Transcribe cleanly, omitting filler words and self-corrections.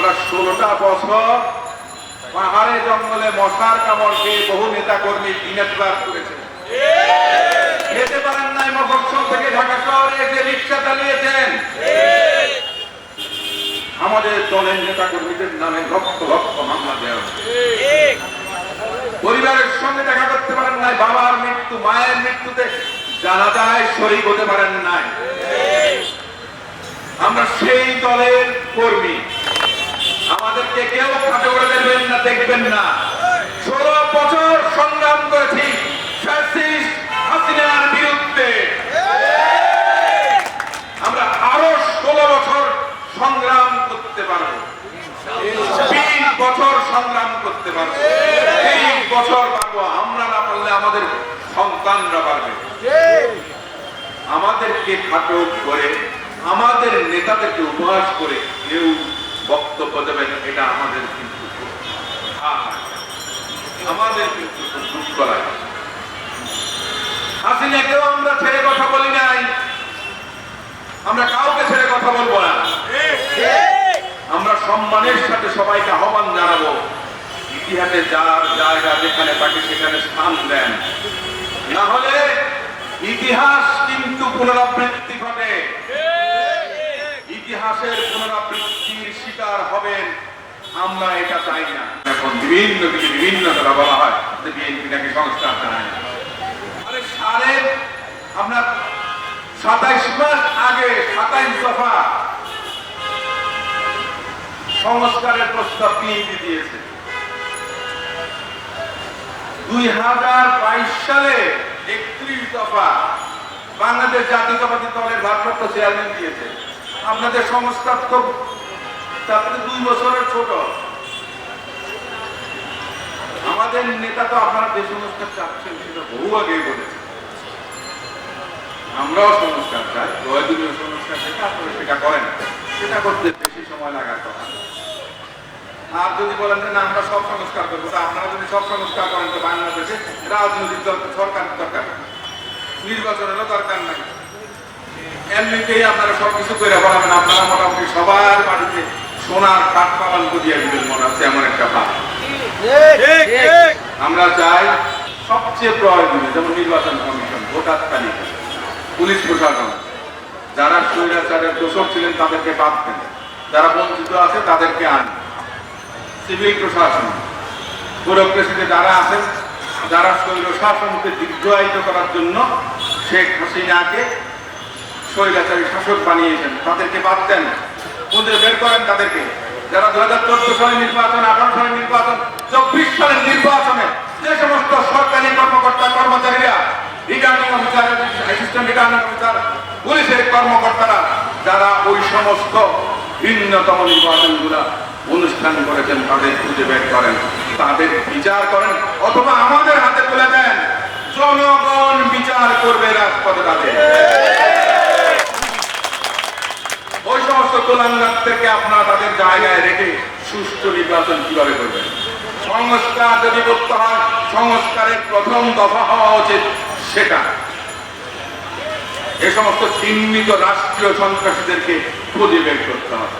আমরা 16টা বছর পাহাড়ে জঙ্গলে মশার কামড় খেয়ে বহু নেতা কর্মী দিনের ক্লাস করেছে। যেতে পারেন নাই মফস্বল থেকে ঢাকা শহরে এসে রিক্সা চালিয়েছেন। আমাদের দলের নেতা কর্মীদের নামে লক্ষ লক্ষ মামলা দেওয়া হয়েছে। পরিবারের সঙ্গে দেখা করতে পারেন নাই, বাবার মৃত্যু মায়ের মৃত্যুতে জানাজায় শরীক হতে পারেন নাই। আমরা সেই দলের কর্মী, আমাদেরকে কেউ খাটো করে দেবেন না, দেখবেন না। 16 বছর সংগ্রাম করেছি ফ্যাসিস্ট হাসিনার বিরুদ্ধে। আমরা আরো 16 বছর সংগ্রাম করতে পারবো, 20 বছর সংগ্রাম করতে পারবো, 30 বছর পারবো। আমরা না পারলে আমাদের সন্তানরা পারবে। আমাদেরকে খাটো করে, আমাদের নেতাদেরকে উপহাস করে কেউ বক্তব্য দেবেন, এটা আমাদের কিন্তু আমাদের কিন্তু দুঃখ লাগে। হাসিনাকেও আমরা ছেড়ে কথা বলি নাই, আমরা কাউকে ছেড়ে কথা বলবো না। আমরা সম্মানের সাথে সবাইকে আহ্বান জানাবো, ইতিহাসে যার জায়গা যেখানে তাকে সেখানে স্থান দেন, না হলে ইতিহাস কিন্তু পুনরাবৃত্তি ঘটে। ইতিহাসের পুনরাবৃত্তির শিকার হবেন, আমরা এটা চাই না। এখন বিভিন্ন দিকে বিভিন্ন কথা বলা হয় যে বিএনপি নাকি সংস্কার চায় না। আরে আপনার 27 মাস আগে 27 দফা সংস্কারের প্রস্তাব বিএনপি দিয়েছে। 2022 সালে 31 দফা বাংলাদেশ জাতীয়তাবাদী দলের ভারপ্রাপ্ত চেয়ারম্যান দিয়েছে। আপনাদের সংস্কার তো তারপরে 2 বছরের ছোট। আমাদের নেতা তো আপনারা যে সংস্কার চাচ্ছেন সেটা বহু আগে বলেছে। আমরাও সংস্কার চাই, প্রয়োজনীয় সংস্কার থেকে আপনারা সেটা করেন, সেটা করতে বেশি সময় লাগার কথা। আর যদি বলেন যে না আমরা সব সংস্কার করবো, আপনারা যদি সব সংস্কার করেন তো বাংলাদেশে রাজনৈতিক সরকার দরকার, নির্বাচনেরও দরকার নাই। এমনিতেই আপনারা সবকিছু করে বলাবেন, আপনারা মোটামুটি সবার বাড়িতে সোনার কাঠ পালন করিয়া দিবেন মনে হচ্ছে এমন একটা ভাব। আমরা চাই সবচেয়ে প্রয়োজনীয়, যেমন নির্বাচন কমিশন, ভোটার তালিকা, পুলিশ প্রশাসন, যারা স্বৈরাচারের দোষক ছিলেন তাদেরকে বাদ দেন, যারা বঞ্চিত আছে তাদেরকে আন, সিভিল প্রশাসন, ব্যুরোক্রেসিতে যারা আছেন, যারা স্বৈর শাসনকে দীর্ঘায়িত করার জন্য শেখ হাসিনাকে স্বৈরাচারী শাসক বানিয়েছেন তাদেরকে বাদ দেন, খুঁজে বের করেন তাদেরকে। যারা 2014 সালের নির্বাচন, 18 সালের নির্বাচন, 24 সালের নির্বাচনে যে সমস্ত সরকারি কর্মকর্তা কর্মচারীরা, returning officer, assistant returning officer, পুলিশের কর্মকর্তারা যারা ওই সমস্ত ভিন্নতম নির্বাচনগুলা অনুষ্ঠান করেছেন তাদের খুঁজে বের করেন, তাদের বিচার করেন, অথবা আমাদের হাতে তুলে দেন, জনগণ বিচার করবে রাজপথে তাদের। ওই সমস্ত কুলাঙ্গারদেরকে আপনারা তাদের জায়গায় রেখে সুষ্ঠু নির্বাচন কিভাবে করবেন? সংস্কার যদি করতে হয়, সংস্কারের প্রথম দফা হওয়া উচিত সেটা। এ সমস্ত চিহ্নিত রাষ্ট্রীয় সন্ত্রাসীদেরকে খুঁজে বের করতে হবে।